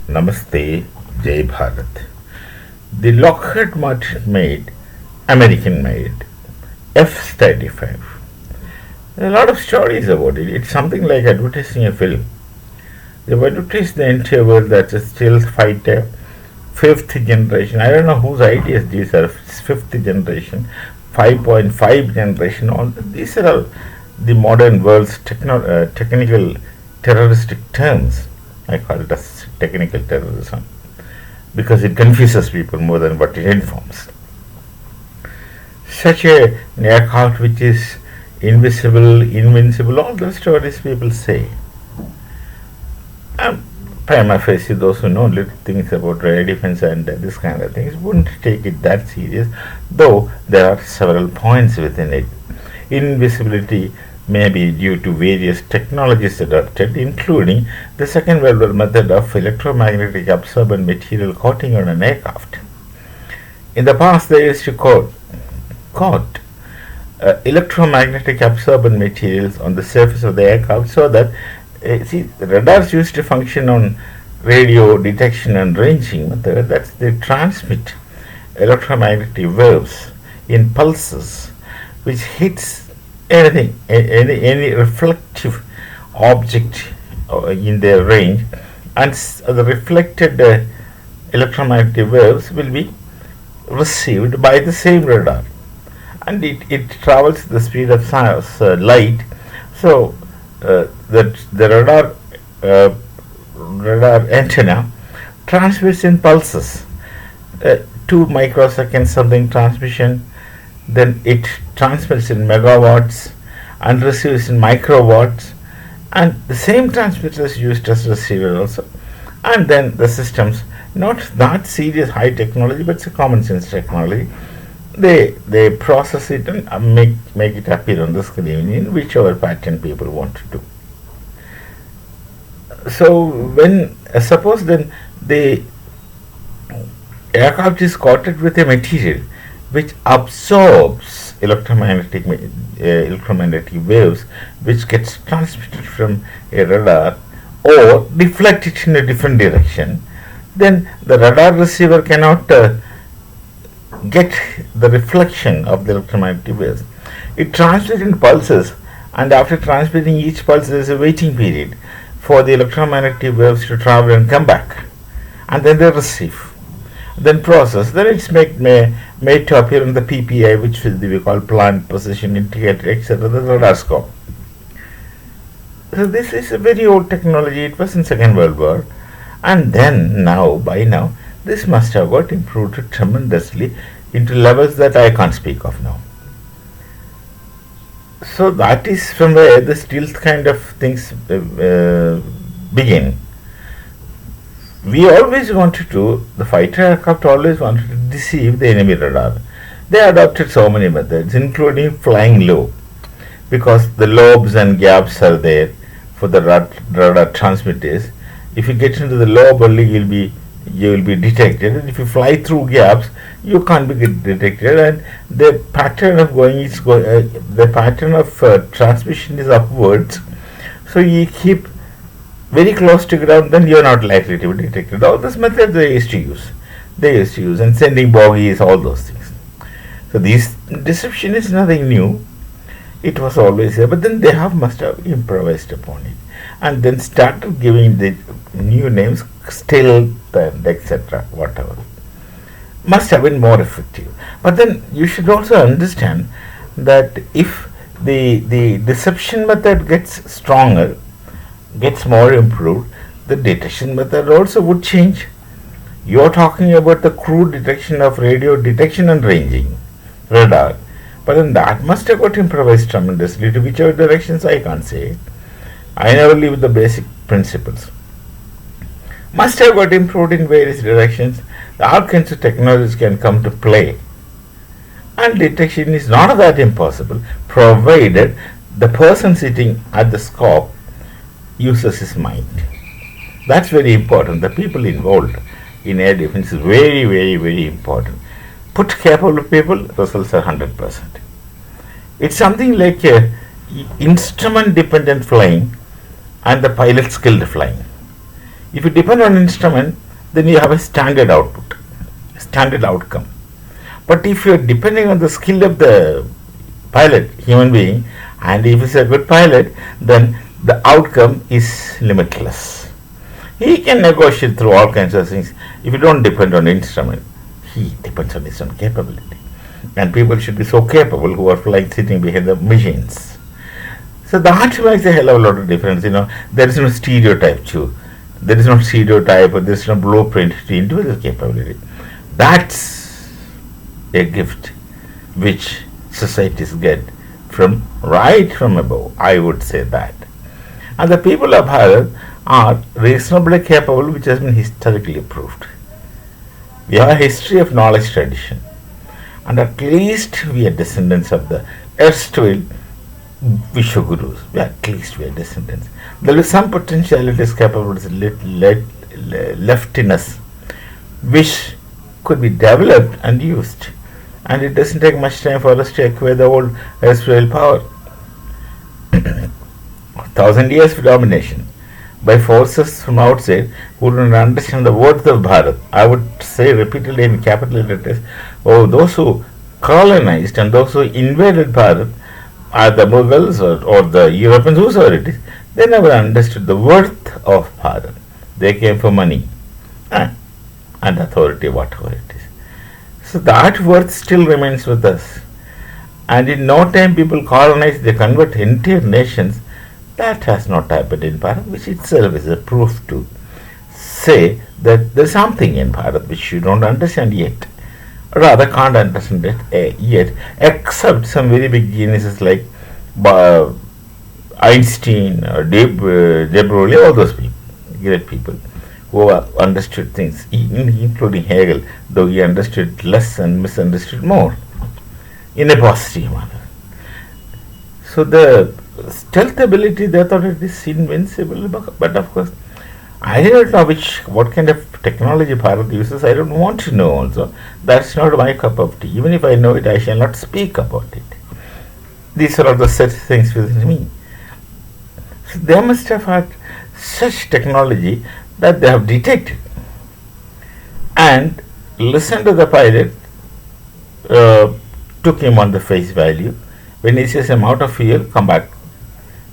Namaste, Jai Bharat. The Lockheed Martin made, American made, F-35. There are a lot of stories about it. It's something like advertising a film. They advertise the entire world that a stealth fighter, fifth generation. I don't know whose ideas these are. Fifth generation, 5.5 generation. All these are all the modern world's technical terroristic terms. I call it as technical terrorism because it confuses people more than what it informs. Such an aircraft which is invisible, invincible, all those stories people say. Prima facie, those who know little things about air defense and this kind of things wouldn't take it that serious, though there are several points within it. Invisibility may be due to various technologies adopted, including the Second World War method of electromagnetic absorbent material coating on an aircraft. In the past, they used to coat electromagnetic absorbent materials on the surface of the aircraft so that the radars used to function on radio detection and ranging method. That's they transmit electromagnetic waves in pulses, which hits anything, any reflective object in their range, and the reflected electromagnetic waves will be received by the same radar, and it travels at the speed of light. So that the radar antenna transmits in pulses, 2 microseconds something transmission, then it transmits in megawatts and receives in microwatts, and the same transmitter is used as receiver also. And then the systems, not that serious high technology, but it's a common sense technology. They process it and make it appear on the screen in whichever pattern people want to do. So when suppose then the aircraft is coated with a material which absorbs electromagnetic waves, which gets transmitted from a radar or deflect it in a different direction, then the radar receiver cannot get the reflection of the electromagnetic waves. It transmits in pulses, and after transmitting each pulse, there is a waiting period for the electromagnetic waves to travel and come back, and then they receive, then process, then it's made to appear on the PPI, which we call plant position indicator, etc., the radar scope. So this is a very old technology. It was in Second World War, and then by now, this must have got improved tremendously into levels that I can't speak of now. So that is from where the stealth kind of things begin. We always wanted to, the fighter aircraft always wanted to deceive the enemy radar. They adopted so many methods, including flying low, because the lobes and gaps are there for the radar transmitters. If you get into the lobe only, you will be detected, and if you fly through gaps, you can't be detected. And the pattern of the pattern of transmission is upwards. So you keep very close to ground, then you are not likely to be detected. All those methods they used to use, and sending bogies, all those things. So this deception is nothing new. It was always there, but then they must have improvised upon it, and then started giving the new names, stealth and etc. Whatever. Must have been more effective. But then you should also understand that if the deception method gets stronger, gets more improved, the detection method also would change. You are talking about the crude detection of radio detection and ranging radar, but then that must have got improvised tremendously. To whichever directions I can't say. I never leave the basic principles. Must have got improved in various directions. All kinds of technologies can come to play, and detection is not that impossible, provided the person sitting at the scope uses his mind. That's very important. The people involved in air defense is very, very, very important. Put capable people, results are 100%. It's something like instrument dependent flying and the pilot skilled flying. If you depend on instrument, then you have a standard output, standard outcome. But if you are depending on the skill of the pilot, human being, and if he's a good pilot, then the outcome is limitless. He can negotiate through all kinds of things. If you don't depend on instrument, he depends on his own capability. And people should be so capable who are flying, sitting behind the machines. So that makes a hell of a lot of difference. There is no stereotype too. There is no stereotype or there is no blueprint to individual capability. That's a gift which societies get right from above. I would say that. And the people of Bharat are reasonably capable, which has been historically proved. We have a history of knowledge tradition, and at least we are descendants of the erstwhile Vishwagurus. At least we are descendants. There is some potentialities, capabilities left in us, which could be developed and used. And it doesn't take much time for us to acquire the old erstwhile power. 1,000 years of domination by forces from outside who don't understand the worth of Bharat. I would say repeatedly in capital letters, those who colonized and those who invaded Bharat are the Mughals or the Europeans, whosoever it is. They never understood the worth of Bharat. They came for money and authority, whatever it is. So that worth still remains with us. And in no time people colonize, they convert entire nations. That has not happened in Bharat, which itself is a proof to say that there is something in Bharat which you don't understand yet. Rather can't understand it yet, except some very big geniuses like Einstein or De Broglie, all those people, great people who understood things, including Hegel, though he understood less and misunderstood more in a positive manner. So the stealth ability, they thought it is invincible, but of course, I don't know what kind of technology Bharat uses. I don't want to know also. That's not my cup of tea. Even if I know it, I shall not speak about it. These are all the such things within me. So they must have had such technology that they have detected. And listened to the pilot, took him on the face value. When he says I'm out of fuel, come back.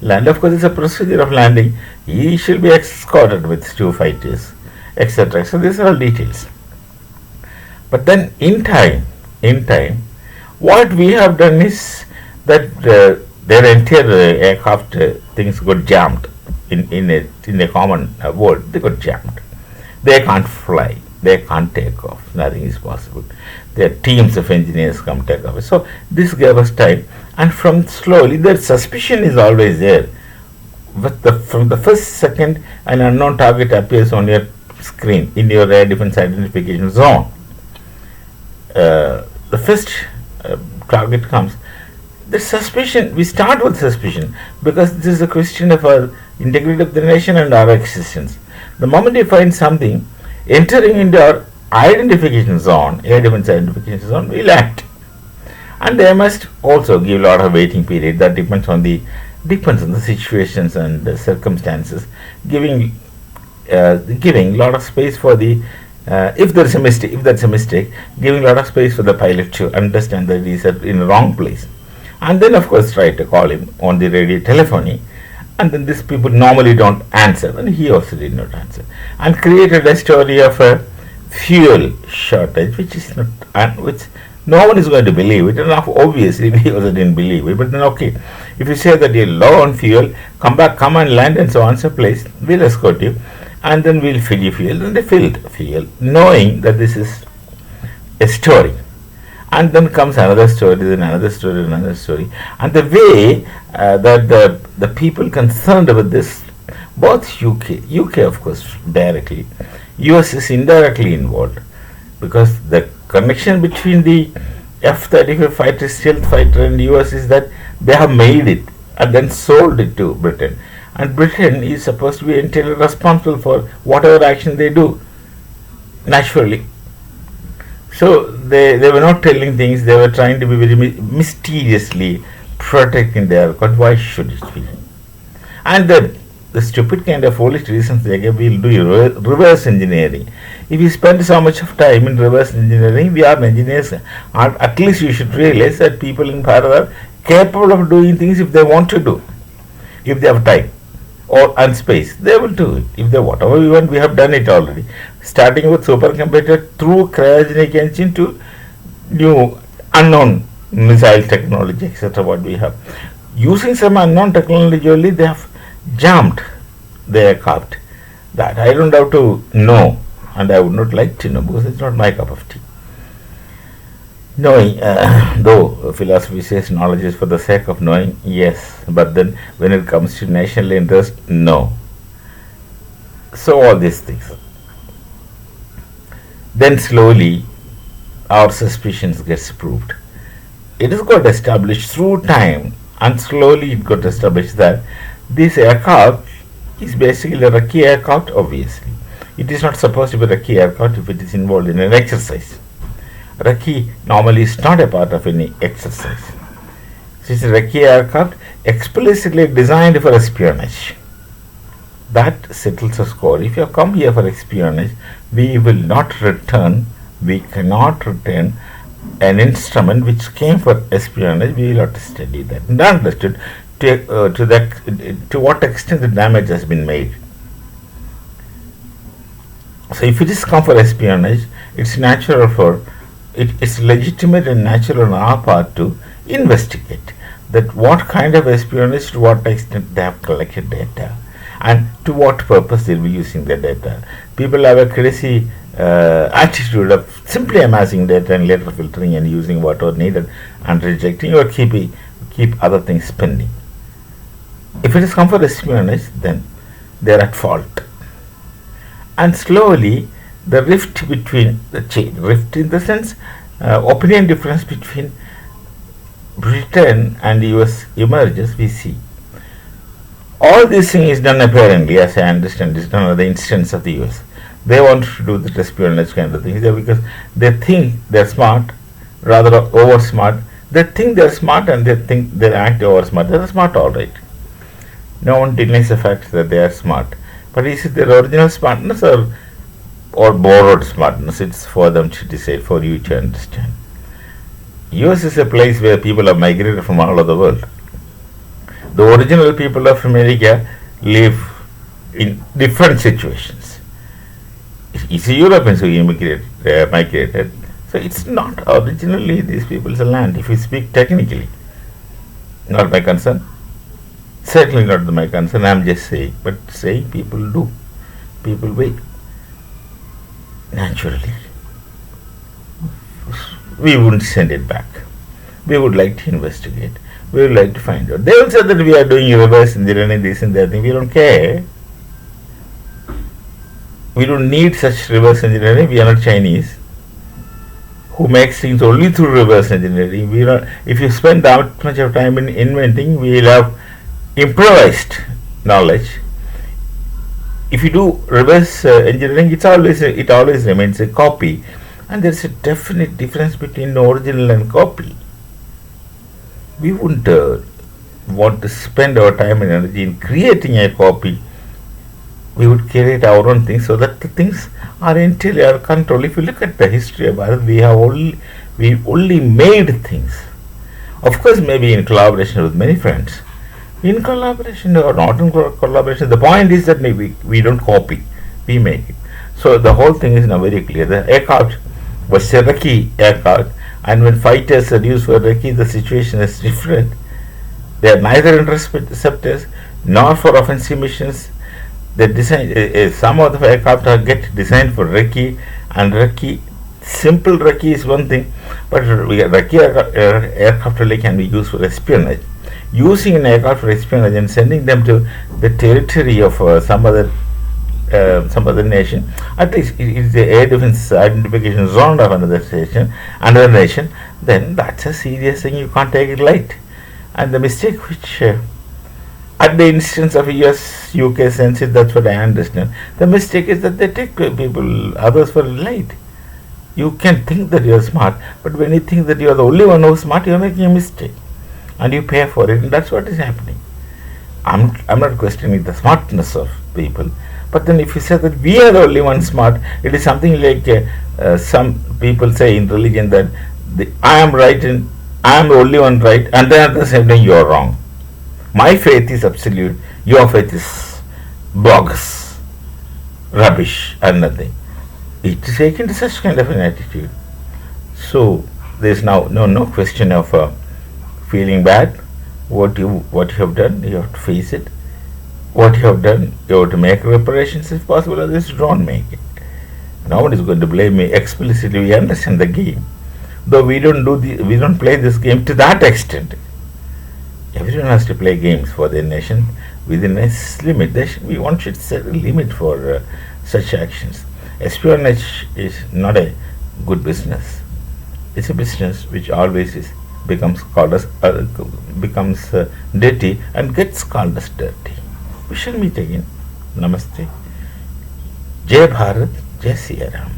Land, of course, is a procedure of landing. He should be escorted with 2 fighters, etc. So these are all details. But then in time, what we have done is that their entire aircraft things got jammed in a common word. They got jammed. They can't fly. They can't take off. Nothing is possible. Their teams of engineers come take off. So this gave us time, and from slowly, their suspicion is always there. From the first second, an unknown target appears on your screen in your air defense identification zone. The first target comes. The suspicion, we start with suspicion because this is a question of our integrity of the nation and our existence. The moment you find something entering into our identification zone, air defense identification zone, we'll act. And they must also give a lot of waiting period. That depends on the situations and the circumstances, giving a lot of space for the if that's a mistake, giving a lot of space for the pilot to understand that he's in the wrong place, and then of course try to call him on the radio telephony, and then these people normally don't answer, and he also did not answer, and created a story of a fuel shortage, which no one is going to believe it, and obviously we also didn't believe it. But then, okay, if you say that you're low on fuel, come and land and so on, so place, we'll escort you, and then we'll fill you fuel. And they filled fuel, knowing that this is a story. And then comes another story, then another story, another story. And the way that the people concerned with this, both UK of course directly, US is indirectly involved, because the connection between the F-35 fighter, stealth fighter, and US is that they have made it and then sold it to Britain, and Britain is supposed to be entirely responsible for whatever action they do, naturally. So they were not telling things, they were trying to be very mysteriously protecting their aircraft. Why should it be? And then the stupid kind of foolish reasons they give, we'll do reverse engineering. If you spend so much of time in reverse engineering, we are engineers. At least you should realize that people in Bharat are capable of doing things if they want to do. If they have time and space, they will do it. If they whatever we want, we have done it already. Starting with supercomputer through cryogenic engine to new unknown missile technology, etc. What we have. Using some unknown technology only, they have jammed the aircraft. That I don't have to know, and I would not like to know because it's not my cup of tea. Knowing, though philosophy says knowledge is for the sake of knowing, yes, but then when it comes to national interest, no. So all these things. Then slowly our suspicions gets proved. It is got established through time, and slowly it got established that this aircraft is basically a recce aircraft. Obviously, it is not supposed to be a recce aircraft if it is involved in an exercise. Recce normally is not a part of any exercise. This is a recce aircraft explicitly designed for espionage. That settles the score. If you have come here for espionage, we will not return. We cannot return an instrument which came for espionage. We will have to study that and understood to what extent the damage has been made. So if it is come for espionage, it's natural for it's legitimate and natural on our part to investigate that what kind of espionage, to what extent they have collected data, and to what purpose they'll be using the data. People have a crazy attitude of simply amassing data and later filtering and using whatever needed and rejecting or keep other things pending. If it is come for espionage, then they are at fault. And slowly the rift between rift in the sense opinion difference between Britain and US emerges. We see all this thing is done apparently, as I understand, is done at the instance of the US. They want to do the espionage kind of things because they think they're smart, rather over smart. They think they're smart and they think they act over smart. They're smart, all right. No one denies the fact that they are smart. But is it their original smartness or borrowed smartness? It's for them to decide, for you to understand. US is a place where people have migrated from all over the world. The original people of America live in different situations. It's Europeans who migrated. So it's not originally these people's land, if you speak technically. Not my concern. Certainly not my concern, I'm just saying. But saying people do. People wait. Naturally. We wouldn't send it back. We would like to investigate. We would like to find out. They will say that we are doing reverse engineering, this and that thing. We don't care. We don't need such reverse engineering. We are not Chinese who makes things only through reverse engineering. If you spend that much of time in inventing, we will have improvised knowledge. If you do reverse engineering, it always remains a copy, and there is a definite difference between original and copy. We wouldn't want to spend our time and energy in creating a copy. We would create our own things so that the things are entirely our control. If you look at the history of Bharat, we only made things. Of course, maybe in collaboration with many friends. In collaboration or not in collaboration, the point is that we don't copy, we make it. So the whole thing is now very clear. The aircraft was a recce aircraft, and when fighters are used for recce, the situation is different. They are neither interceptors nor for offensive missions. They design some of the aircraft get designed for recce, and recce, simple recce is one thing, but recce aircraft really can be used for espionage. Using an aircraft for espionage and sending them to the territory of some other nation, at least it is the air defense identification zone of another nation, then that's a serious thing. You can't take it light. And the mistake which at the instance of US, UK census, that's what I understand. The mistake is that they take others for light. You can think that you are smart, but when you think that you are the only one who is smart, you are making a mistake. And you pay for it, and that's what is happening. I'm not questioning the smartness of people, but then if you say that we are the only one smart, it is something like some people say in religion that I am right and I am the only one right, and then at the same time you are wrong. My faith is absolute, your faith is bogus, rubbish, and nothing. It is taken to such kind of an attitude. So there is now no question of feeling bad. What you have done, you have to face it. What you have done, you have to make reparations if possible, others don't make it. No one is going to blame me explicitly. We understand the game, though we don't play this game to that extent. Everyone has to play games for their nation within a limit. One should set a limit for such actions. Espionage is not a good business. It's a business which always becomes called as dirty and gets called as dirty. We shall meet again. Namaste. Jai Bharat, Jai Siya Ram.